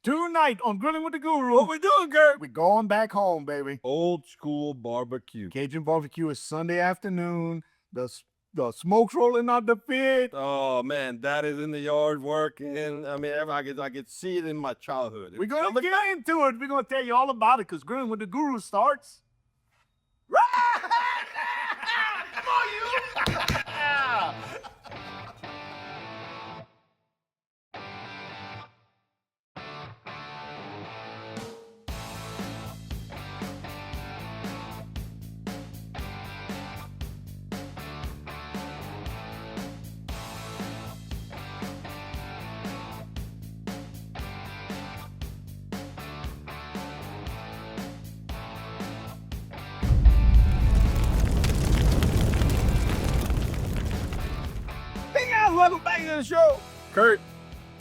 Tonight on Grilling with the Guru. What we doing, Kurt? We're going back home, baby. Old school barbecue. Cajun barbecue is Sunday afternoon. The smoke's rolling out the pit. Oh man, Dad is in the yard working. I mean, I could see it in my childhood. We're gonna get into it. We're gonna tell you all about it because Grilling with the Guru starts. Come on, you! Hey guys, welcome back to the show. Kurt,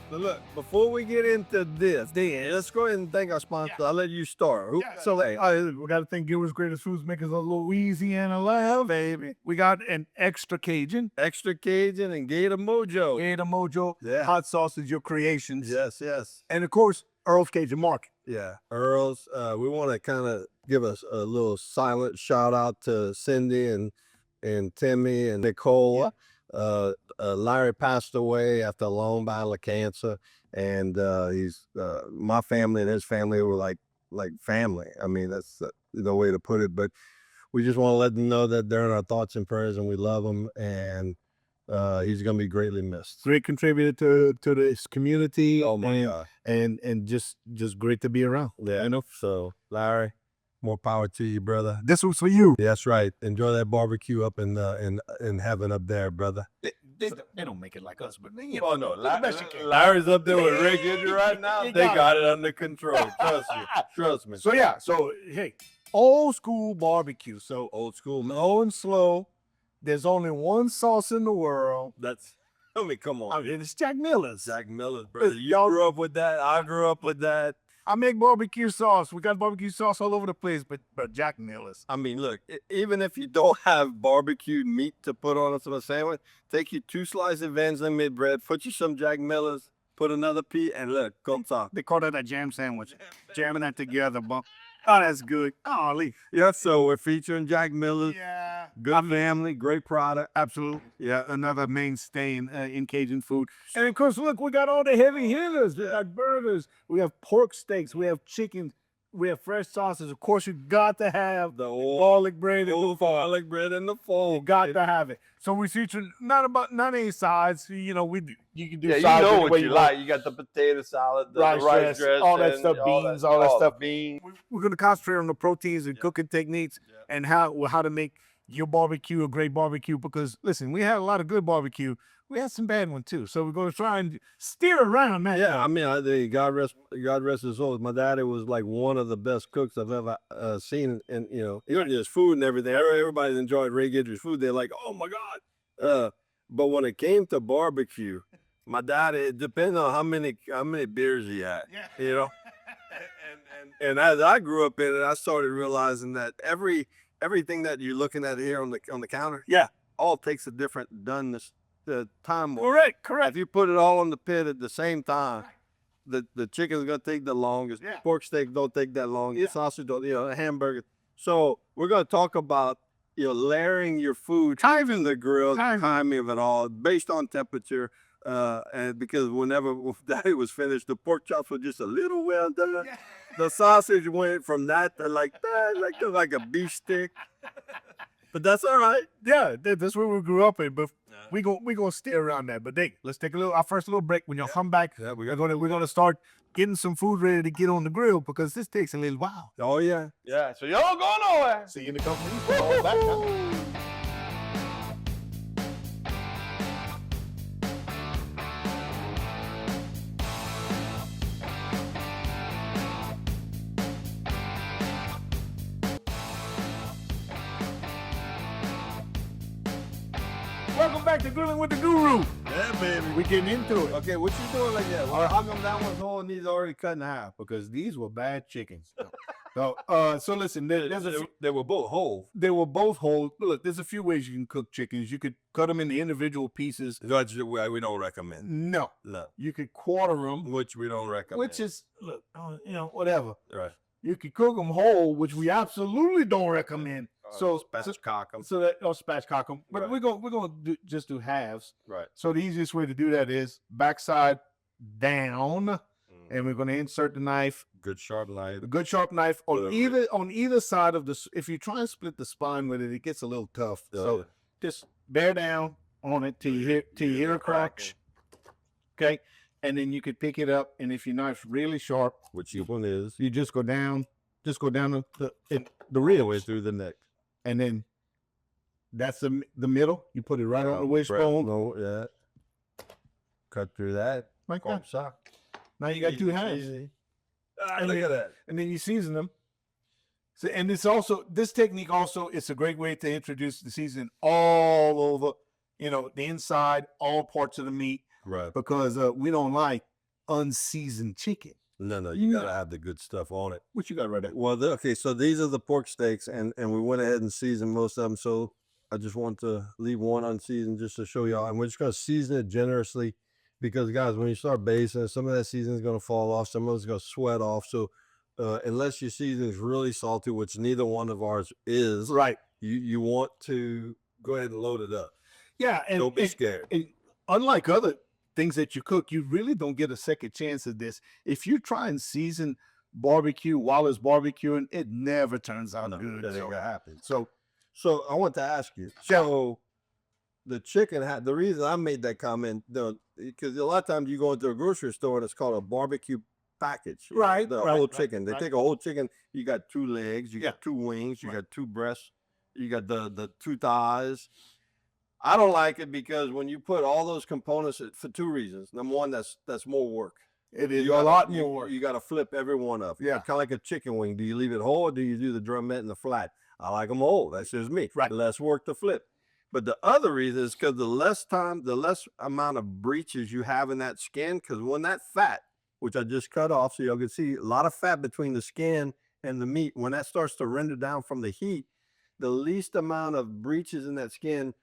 so look, before we get into this, let's go ahead and thank our sponsor. I'll let you start. So, hey, we got to thank Gilbert's Greatest Foods Makers of Louisiana Love, baby. We got an extra Cajun. Extra Cajun and Gator Mojo. Gator Mojo. Yeah. Hot sauce is your creations. Yes, yes. And, of course, Earl's Cajun Market. Yeah, Earl's. We want to kind of give us a little silent shout out to Cindy and Timmy and Nicole. Larry passed away after a long battle of cancer, and he's my family and his family were like family. I mean, that's the way to put it. But we just want to let them know that they're in our thoughts and prayers, and we love him. And he's gonna be greatly missed. Great contributor to this community. Oh my God. And just great to be around. Yeah, you know. So Larry, more power to you, brother. This was for you. That's right. Enjoy that barbecue up in heaven up there, brother. They don't make it like us, but you know, Oh no, Larry's up there with Rick Injury right now. They got it under control. Trust me. So hey, old school barbecue. So Old school, man. low and slow. There's only one sauce in the world. I mean, come on. I mean, it's Jack Miller's. Jack Miller's, brother. Y'all grew up with that. I grew up with that. I make barbecue sauce. We got barbecue sauce all over the place, but Jack Miller's. I mean, look, even if you don't have barbecued meat to put on a sandwich, take you 2 slices of Van Zimmer bread, put you some Jack Miller's, put another piece, and look, come talk. They call that a jam sandwich. Jamming that together, bump. Oh, that's good. Oh, Lee. Yeah, so we're featuring Jack Miller's. Yeah. Good family, great product. Absolutely. Yeah, another mainstay in Cajun food. And of course, look, we got all the heavy hitters. We got burgers. We have pork steaks. We have chicken. We have fresh sauces. Of course, you got to have The garlic bread. old garlic bread in the fold. You got to have it. So we feature not any sides. You know, you can do Yeah, you sides know any what way you want. like. You got the potato salad, the Rice rice dress, all that stuff, beans, all that stuff. Beans. We're going to concentrate on the proteins and cooking techniques and how to make your barbecue a great barbecue. Because listen, we had a lot of good barbecue. We had some bad ones too. So we're going to try and steer around that. Yeah, I mean, God rest his soul. My daddy was like one of the best cooks I've ever seen. And you know, even just food and everything. Everybody enjoyed Ray Gidry's food. They're like, oh my God. But when it came to barbecue, my daddy, it depends on how many beers he had. Yeah. You know. And as I grew up in it, I started realizing that everything that you're looking at here on the counter, all takes a different doneness. The time. Correct. If you put it all on the pit at the same time, the chicken's gonna take the longest. Yeah. Pork steak don't take that long. Yeah. Sausage don't, a hamburger. So we're gonna talk about layering your food, timing the grill, timing of it all based on temperature. And because whenever Daddy was finished, the pork chops were just a little well done. Yeah. The sausage went from that to like a beef stick. But that's all right. Yeah, that's where we grew up in. But we gonna steer around that. But let's take our first little break. When you come back, we're gonna start getting some food ready to get on the grill because this takes a little while. Oh yeah. Yeah. So y'all don't go nowhere. See you in the company. Come back now. Welcome back to Grilling with the Guru. Yeah, baby. We getting into it. Okay, what you doing like that? Well, how come that one's whole and these already cut in half? Because these were bad chickens. So listen, They were both whole. they were both whole. Look, there's a few ways you can cook chickens. You could cut them into individual pieces. That's why we don't recommend. No, No, you could quarter them, which we don't recommend. which is look, whatever. right. You could cook them whole, which we absolutely don't recommend. So spatchcock them. so that spatchcock them. But Right. we're gonna just do halves. Right. So the easiest way to do that is backside down, and we're gonna insert the knife, Good sharp knife. a good sharp knife on Whatever. either side of the. If you try and split the spine with it, it gets a little tough. So Yeah. just bear down on it till you hear a crack. Okay, and then you could pick it up, and if your knife's really sharp, Which one is you just go down the the real way through the neck. and then that's the middle. You put it right on the wishbone, No, yeah. Cut through that. like that. Sock. Now you got two hands, Look at that. and then you season them. So, and this technique also, it's a great way to introduce the seasoning all over, the inside, all parts of the meat, Right. because we don't like unseasoned chicken. No, you Yeah. gotta have the good stuff on it. What you got right there? Well, okay, so these are the pork steaks, and we went ahead and seasoned most of them. So I just want to leave one unseasoned just to show y'all, and we're just gonna season it generously, because guys, when you start basting, some of that seasoning is gonna fall off, some of it's gonna sweat off. So unless your seasoning is really salty, which neither one of ours is, Right. you want to go ahead and load it up. Yeah, and Don't be scared. And unlike other things that you cook, you really don't get a second chance at this. If you try and season barbecue while it's barbecuing, it never turns out good. That ain't gonna happen. So So I want to ask you. So the chicken had the reason I made that comment, because a lot of times you go into a grocery store and it's called a barbecue package. Right, The right, whole right, chicken. They right. take a whole chicken. You got 2 legs. You Yeah. got 2 wings. You Right. got 2 breasts. You got the 2 thighs. I don't like it because when you put all those components, for 2 reasons. Number one, that's more work. it is You a gotta- lot you- more work. You got to flip every one up. Yeah. Kind of like a chicken wing. Do you leave it whole or do you do the drumette and the flat? I like them whole. That's just me. Right. Less work to flip. But the other reason is because the less amount of breaches you have in that skin, because when that fat, which I just cut off so y'all can see a lot of fat between the skin and the meat, when that starts to render down from the heat, the least amount of breaches in that skin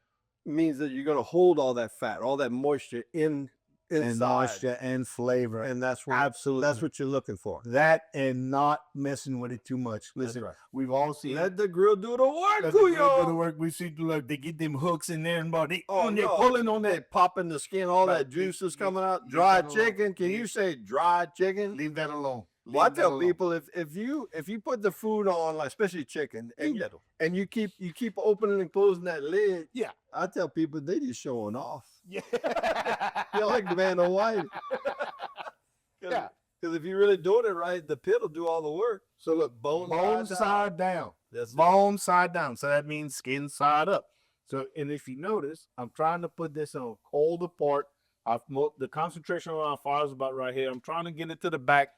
means that you're going to hold all that fat, all that moisture And inside. moisture and flavor. And that's what Absolutely. that's what you're looking for. That and not messing with it too much. That's Listen, right. we've all seen Let the grill do the work, Let the grill y'all. do the work. We see look, they get them hooks in there and they're no. pulling on They that. popping the skin, all Right. that juice is coming out. Leave Dry that alone. chicken. Can you say dry chicken? Leave that alone. Well, I Leave that tell alone. people if you put the food on, like especially chicken, and you keep opening and closing that lid, Yeah. I tell people they just showing off. Yeah. They're like the man in white. Yeah. Because if you're really doing it right, the pit will do all the work. So look, bone side down. Bone side down. So that means skin side up. So, and if you notice, I'm trying to put this on cold apart. The concentration on our fire is about right here. I'm trying to get it to the back.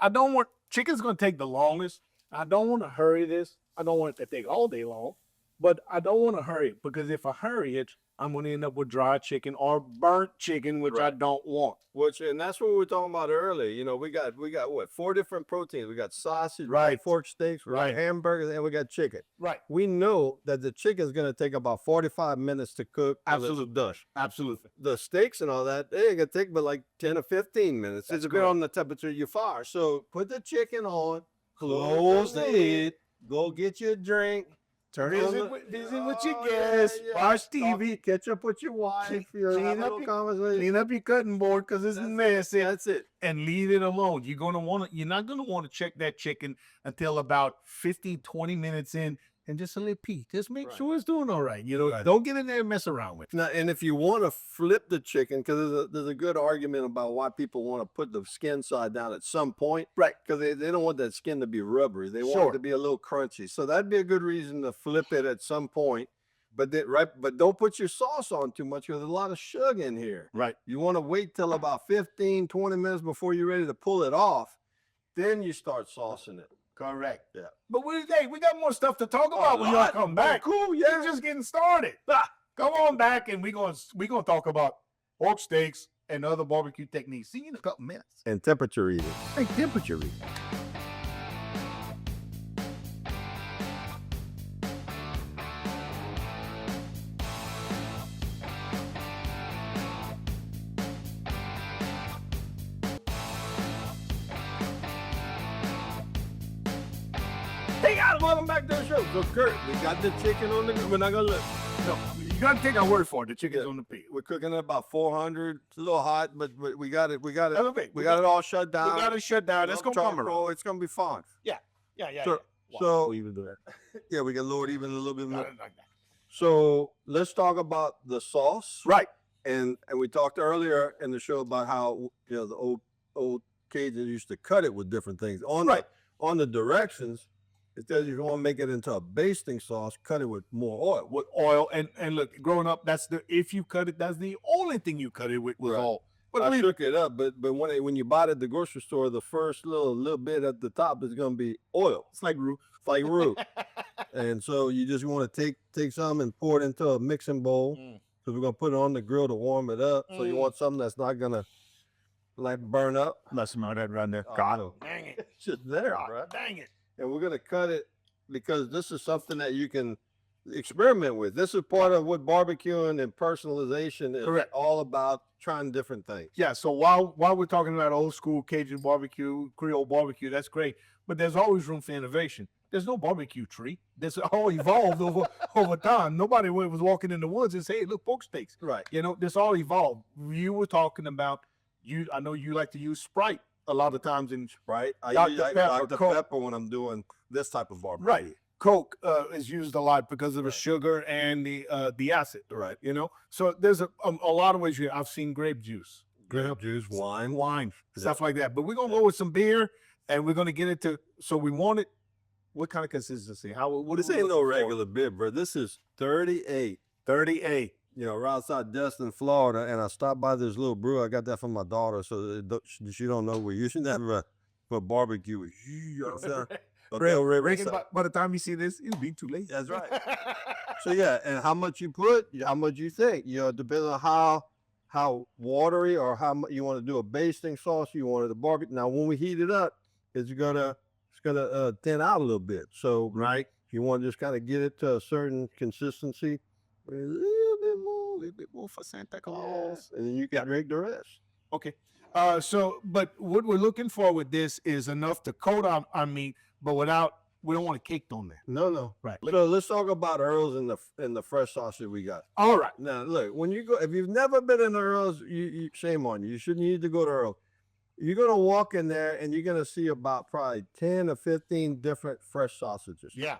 I don't want, chicken's going to take the longest. I don't want to hurry this. I don't want it to take all day long, but I don't want to hurry it, because if I hurry it, I'm going to end up with dry chicken or burnt chicken, which I don't want. And that's what we were talking about earlier. You know, we got what, 4 different proteins. We got sausage, we got Right. pork steaks, we got Right. hamburgers, and we got chicken. Right. We know that the chicken is going to take about 45 minutes to cook. Absolutely. Absolutely. The steaks and all that, they ain't gonna take but like 10 or 15 minutes. That's It's a bit correct. on the temperature of your fire. So put the chicken on, close the lid, go get your drink. Turn Visit on with your Oh, guests. Watch Talk- TV. Catch up with your wife. You're clean having a up little your- conversation. Clean up your cutting board, because it's messy. That's it. And leave it alone. You're not gonna want to check that chicken until about 15, 20 minutes in, and just a little peek. Just make Right. sure it's doing all right. Right. Don't get in there and mess around with it. Now, and if you want to flip the chicken, because there's a good argument about why people want to put the skin side down at some point, Right. Because they don't want that skin to be rubbery. They want Sure. it to be a little crunchy. So that'd be a good reason to flip it at some point. But but don't put your sauce on too much, because there's a lot of sugar in here. Right. You want to wait till about 15, 20 minutes before you're ready to pull it off. Then you start saucing it. Correct. Yeah. But we got more stuff to talk about when y'all lot. come back. Cool, yeah. We're just getting started. Come on back, and we're gonna talk about pork steaks and other barbecue techniques. See you in a couple minutes. And temperature eating. Hey, temperature reading. guys, welcome back to the show. So, Kurt, we got the chicken on the. We're not gonna look. No, you gotta take our word for it. The chicken's on the pig. We're cooking at about 400. It's a little hot, but we got it. We got it. Okay, We got it all shut down. We got it shut down. It's gonna come around. Charcoal. It's gonna be fine. Yeah. So, we even do that. yeah, we can lower it even a little bit more. Like that. So let's talk about the sauce. Right. And we talked earlier in the show about how the old Cajuns used to cut it with different things. On the directions, it says if you want to make it into a basting sauce, cut it with more oil. With oil and look, growing up, if you cut it, that's the only thing you cut it with was oil. But I shook it up. But when you buy it at the grocery store, the first little bit at the top is gonna be oil. It's like roux. It's like roux. And so you just want to take some and pour it into a mixing bowl. So we're gonna put it on the grill to warm it up. So you want something that's not gonna like burn up. Let's smell that right there. God, Dang it. it's just there, God, bro. dang it. And we're gonna cut it because this is something that you can experiment with. This is part of what barbecuing and personalization is Correct. all about, trying different things. Yeah, so while we're talking about old school Cajun barbecue, Creole barbecue, that's great. But there's always room for innovation. There's no barbecue tree. That's all evolved over time. Nobody was walking in the woods and say, "Hey, look, pork steaks." Right. This all evolved. You were talking about I know you like to use Sprite a lot of times in Right. I Dr. use Pepper, Dr. Coke. Pepper when I'm doing this type of barbecue. Right. Coke is used a lot because of the sugar and the acid. Right. So there's a lot of ways. I've seen grape juice, Grape juice, wine. stuff like that. But we're gonna go with some beer, and we're gonna get it to. So we want it. What kind of consistency? What This is ain't no regular bit, bro. This is 38. 38. We're outside Destin, Florida, and I stopped by this little brew. I got that from my daughter, so she don't know we're using that for barbecue. By the time you see this, it'll be too late. That's right. So yeah, and how much you put, how much you think, depending on how watery or how much you want to do a basting sauce, you want it to barbecue. Now, when we heat it up, it's gonna thin out a little bit. So Right. you want to just kind of get it to a certain consistency, a little bit more for Santa Claus, and then you can drink the rest. Okay. But what we're looking for with this is enough to coat our meat, but we don't want it caked on there. No. Right. So let's talk about Earl's and the fresh sausage we got. All right. Now, look, when you go, if you've never been in Earl's, you shame on you. You shouldn't need to go to Earl's. You're gonna walk in there and you're gonna see about probably 10 or 15 different fresh sausages. Yeah.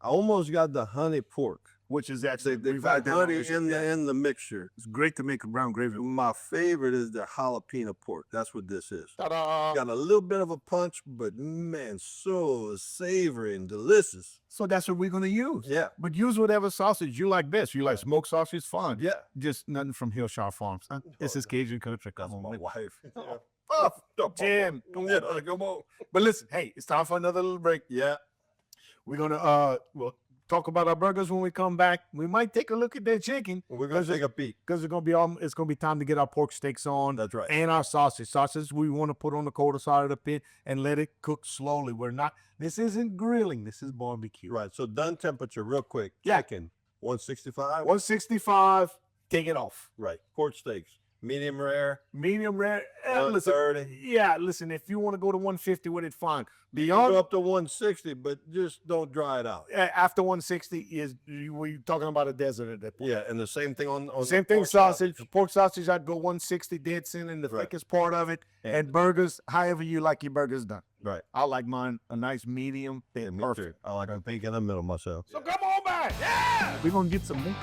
I almost got the honey pork. Which is actually They've got honey in the mixture. It's great to make a brown gravy. My favorite is the jalapeno pork. That's what this is. Ta-da. Got a little bit of a punch, but man, so savory and delicious. So that's what we're gonna use. Yeah. But use whatever sausage you like best. You like smoked sausage, fine. Yeah. Just nothing from Hillshire Farms. Huh? This is Cajun country. That's Come my on, wife. Jim. Yeah, come on. But listen, hey, it's time for another little break. Yeah. We're gonna we'll talk about our burgers when we come back. We might take a look at that chicken We're gonna take a peek. because it's gonna be time to get our pork steaks on. That's right. And our sausage. Sausage we want to put on the colder side of the pit and let it cook slowly. This isn't grilling. This is barbecue. Right. So done temperature, real quick. Yeah. Chicken, 165. 165. Take it off. Right. Pork steaks, medium rare. Medium rare. Listen, 130. yeah, listen. If you want to go to 150 with it, fine. Go Beyond up to 160, but just don't dry it out. after 160 we're talking about a desert at that point. Yeah, and the same thing on Same the thing, pork sausage. Pork sausage, I'd go 160 dead center in the Right. thickest part of it. And burgers, however you like your burgers done. Right. I like mine a nice medium. Yeah, me Perfect. too. I like a pink in the middle myself. So come on back. Yeah. We're going to get some more.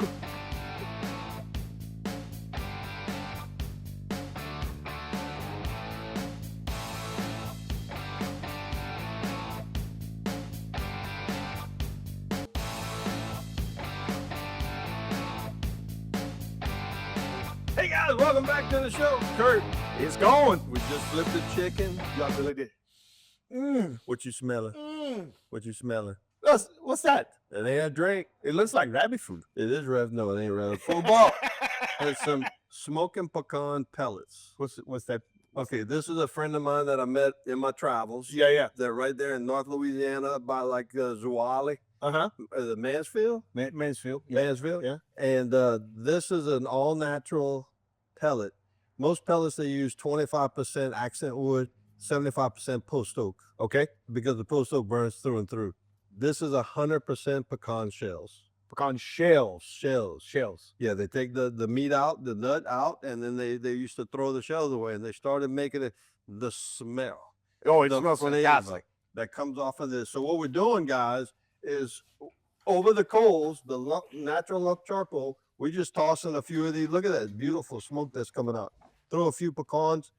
Hey guys, welcome back to the show. Kurt, It's going. we just flipped the chicken. Y'all feel like that? What you smelling? What you smelling? What's that? It ain't a drink. It looks like rabbit food. It is rev. No, it ain't rev. Football. There's some smoking pecan pellets. What's that? Okay, this is a friend of mine that I met in my travels. Yeah. They're right there in North Louisiana by like Zouali, Uh-huh. the Mansfield. Mansfield. Mansfield. Yeah. And this is an all-natural pellet. Most pellets, they use 25% accent wood, 75% post oak. Okay. Because the post oak burns through and through. This is 100% pecan shells. Pecan shells. Shells. Yeah, they take the meat out, the nut out, and then they used to throw the shells away, and they started making it the smell. Oh, it The smells flavor fantastic. that comes off of this. So what we're doing, guys, is over the coals, the natural lump charcoal, we're just tossing a few of these. Look at that beautiful smoke that's coming out. Throw a few pecans,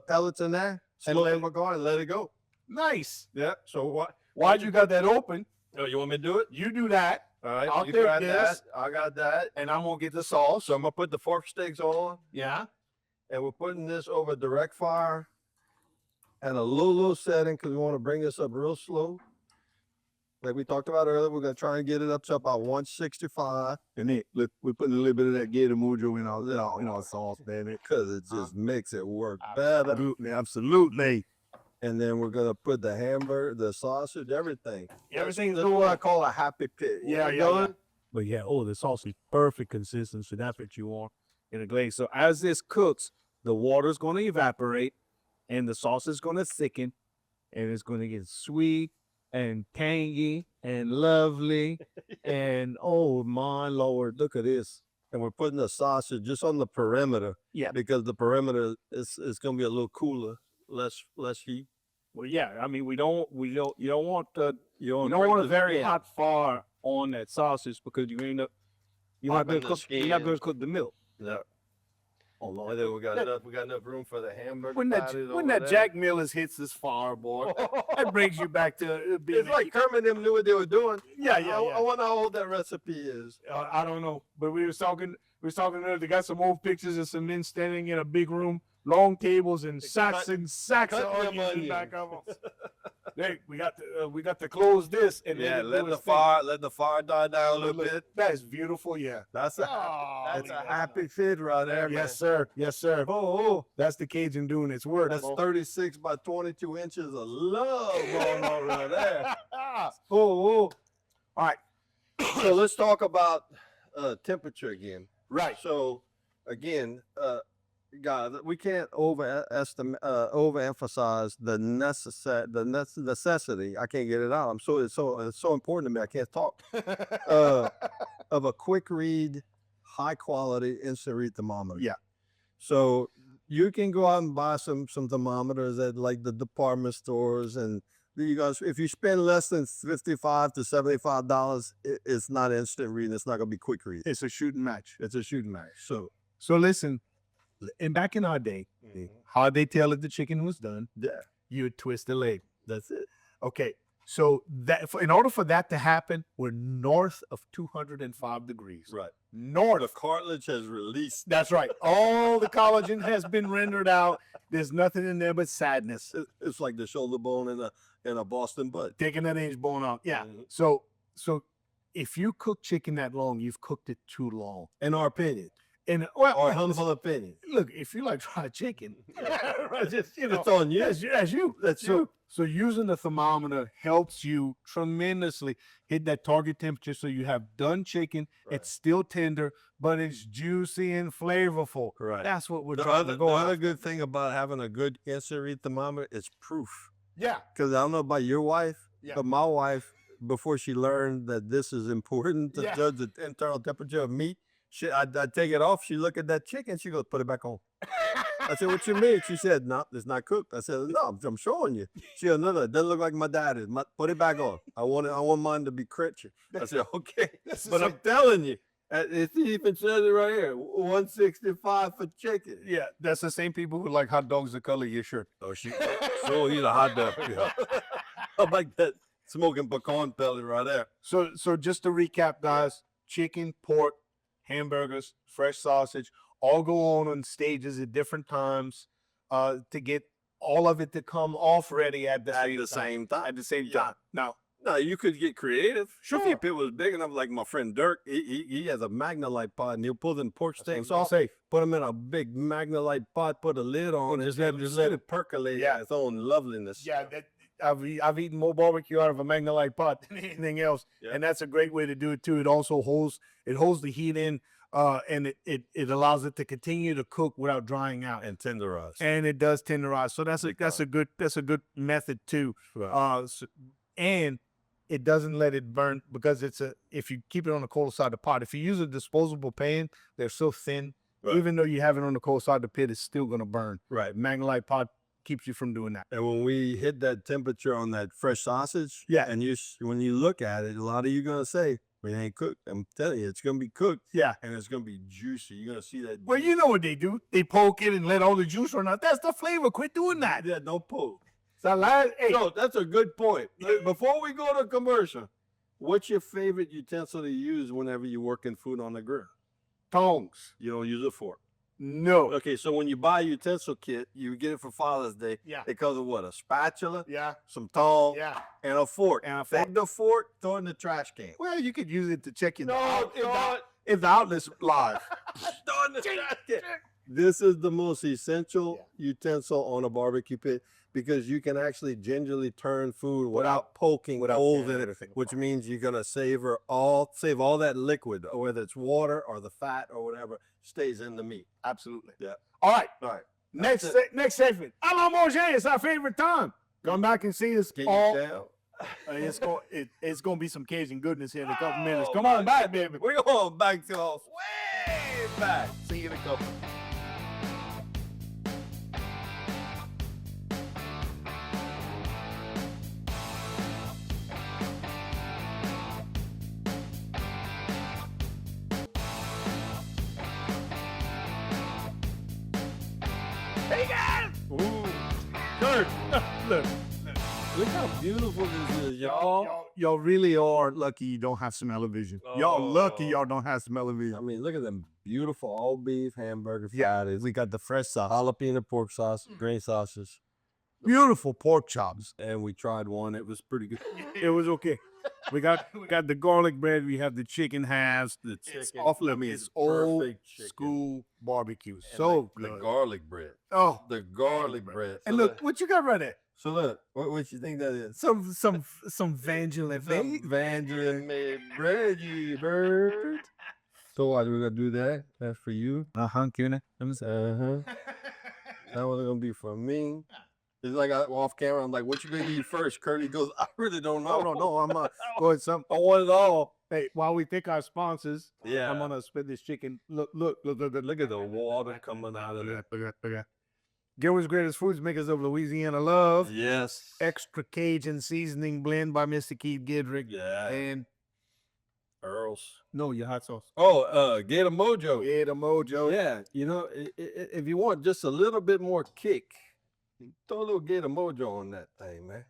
pellets in there, and let it go. Nice. Yeah. So Why'd you got that open? Oh, you want me to do it? You do that. All right. I'll You take got this. that. I got that. And I'm gonna get the sauce. So I'm gonna put the fork sticks on, Yeah. and we're putting this over direct fire and a low setting because we want to bring this up real slow. Like we talked about earlier, we're gonna try and get it up to about 165. And then look, we're putting a little bit of that gator mojo in our sauce, man. Because it just makes it work better. Absolutely. And then we're gonna put the hamburger, the sausage, everything. Everything's That's what I call a happy pit. Yeah. But yeah, the sauce is perfect consistency. That's what you want in a glaze. So as this cooks, the water's going to evaporate and the sauce is going to thicken and it's going to get sweet and tangy and lovely. And oh my Lord, look at this. And we're putting the sausage just on the perimeter. Yeah. Because the perimeter is gonna be a little cooler, less heat. Well, yeah. I mean, you don't want You you don't want a very hot fire on that sausage because you're not going to cook the milk. Yeah. Oh Lord. And then we got enough room for the hamburger. When that Jack Miller's hits this fire, boy, that brings you back to being It's like Kermit and them knew what they were doing. Yeah. I wonder how old that recipe is. I don't know, but we was talking earlier. They got some old pictures of some men standing in a big room, long tables, and sacks of onions in the back of them. Hey, we got to close this and Yeah, then let the fire die down a little bit. That is beautiful. Yeah, That's a happy fit right there, man. Yes, sir. Yes, sir. Oh, that's the Cajun doing its work. That's 36 by 22 inches of love going on right there. All right. So let's talk about temperature again. Right. So again, guys, we can't overemphasize the necessity. I can't get it out. It's so important to me. I can't talk. Of a quick read, high quality instant read thermometer. Yeah. So you can go out and buy some thermometers at like the department stores, and you guys, if you spend less than $55 to $75, it's not instant reading. It's not gonna be quick read. It's a shooting match. It's a shooting match. So listen. And back in our day, how they tell if the chicken was done, you would twist the leg. That's it. Okay, so in order for that to happen, we're north of 205 degrees. Right. North. The cartilage has released. That's right. All the collagen has been rendered out. There's nothing in there but sadness. It's like the shoulder bone in a Boston butt. Taking that age bone out. Yeah. Mhm. So if you cook chicken that long, you've cooked it too long. In our opinion. And Our humble opinion. Look, if you like fried chicken, just, It's on you. That's you. That's you. So using the thermometer helps you tremendously hit that target temperature so you have done chicken. Right. It's still tender, but it's juicy and flavorful. Right. That's what we're The trying to go other after. good thing about having a good instant read thermometer is proof. Yeah. Because I don't know about your wife, Yeah. but my wife, before she learned that this is important to Yeah. judge the internal temperature of meat, I'd take it off. She look at that chicken. She goes, put it back on. I said, what you mean? She said, no, it's not cooked. I said, no, I'm showing you. She said, no, it doesn't look like my daddy's. Put it back on. I want mine to be crunchy. I said, okay. But I'm telling you, it even says it right here, 165 for chicken. Yeah, that's the same people who like hot dogs the color of your shirt. Oh, so he's a hot dog. I like that smoking pecan pellet right there. So just to recap, guys, chicken, pork, hamburgers, fresh sausage, all go on stages at different times to get all of it to come off ready at the same time. At the same time. Now, you could get creative. Sure. If it was big enough, like my friend Dirk, he has a Magnolite pot, and he'll pull them pork steaks off, safe. put them in a big Magnolite pot, put a lid on, and just let it percolate. Yeah. Its own loveliness. Yeah, I've eaten more barbecue out of a Magnolite pot than anything else, and that's a great way to do it too. It also holds the heat in, and it allows it to continue to cook without drying out And tenderize. and it does tenderize. So that's a good method too. Right. And it doesn't let it burn because if you keep it on the cold side of the pot, if you use a disposable pan, they're so thin. Right. Even though you have it on the cold side of the pit, it's still gonna burn. Right. Magnolite pot keeps you from doing that. And when we hit that temperature on that fresh sausage, Yeah. and when you look at it, a lot of you gonna say, "It ain't cooked." I'm telling you, it's gonna be cooked. Yeah. And it's gonna be juicy. You're gonna see that. Well, you know what they do? They poke it and let all the juice run out. That's the flavor. Quit doing that. Yeah, don't poke. So, hey, No, that's a good point. Before we go to commercial, what's your favorite utensil to use whenever you're working food on the grill? tongs. You don't use a fork. No. Okay, so when you buy a utensil kit, you get it for Father's Day. Yeah. It comes with what? A spatula, Yeah. some tongs, Yeah. and a fork. And a fork. Take the fork, throw it in the trash can. Well, you could use it to check in No, if the outlet's live. throw it in the trash can. This is the most essential utensil on a barbecue pit because you can actually gingerly turn food without poking holes in it, which means you're gonna save all that liquid, whether it's water or the fat or whatever, stays in the meat. Absolutely. Yeah. All right. All right. Next segment. A la manger. It's our favorite time. Come back and see us Can all. you tell? It's gonna be some Cajun goodness here in a couple minutes. Come on back, baby. We're going back to us way back. See you in a couple. Hey guys! Ooh. Kurt, look. Look how beautiful this is, y'all. Y'all really are lucky you don't have smell-o-vision. Y'all lucky y'all don't have I smell-o-vision. mean, look at them beautiful all beef hamburger Yeah. patties. We got the fresh sauce, jalapeno pork sauce, green sausage, Beautiful pork chops. and we tried one. It was pretty good. It was okay. We got the garlic bread. We have the chicken halves. The It's chicken off limit. is It's old perfect chicken. school barbecue. And So the good. garlic bread. Oh, The garlic bread. and look, what you got right there? So look, what you think that is? Some Vangelis. Some Vangelis made bread, you bird. So what, we're gonna do that? That's for you. Uh-huh, Cuny. Uh-huh. That one's gonna be for me. It's like off camera, I'm like, what you gonna eat first? Curly goes, I really don't know. No, I'm going some. I want it all. Hey, while we thank our sponsors, Yeah. I'm gonna spin this chicken. Look Look at the water coming out of it. Look at that. Gilbert's Greatest Foods Makers of Louisiana Love. Yes. Extra Cajun seasoning blend by Mr. Keith Gidrick. Yeah. And Earls. no, your hot sauce. Oh, Gator Mojo. Yeah, the mojo. Yeah, you know, if you want just a little bit more kick, throw a little Gator Mojo on that thing, man.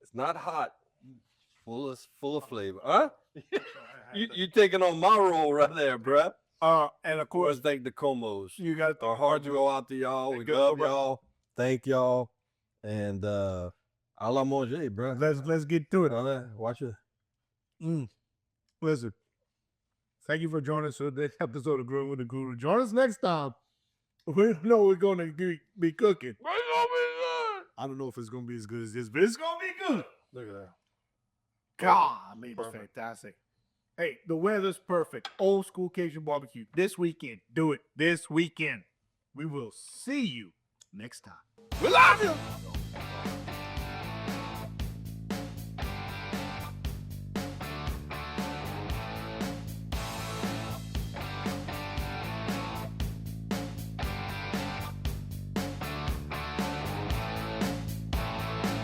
It's not hot, full of flavor, huh? you taking on my role right there, bruh. And of Of course, course, thank the Comos. you got Our hearts go out to y'all. We Good, love bro. y'all. Thank y'all. And a la manger, bruh. Let's get to it. Watch it. Listen, thank you for joining us for this episode of Grill with the Guru. Join us next time. We know we're going to be cooking. I don't know if it's going to be as good as this, but it's going to be good. Look at that. God, I mean, it's Perfect. fantastic. Hey, the weather's perfect. Old school Cajun barbecue this weekend. Do it this weekend. We will see you next time. We love you.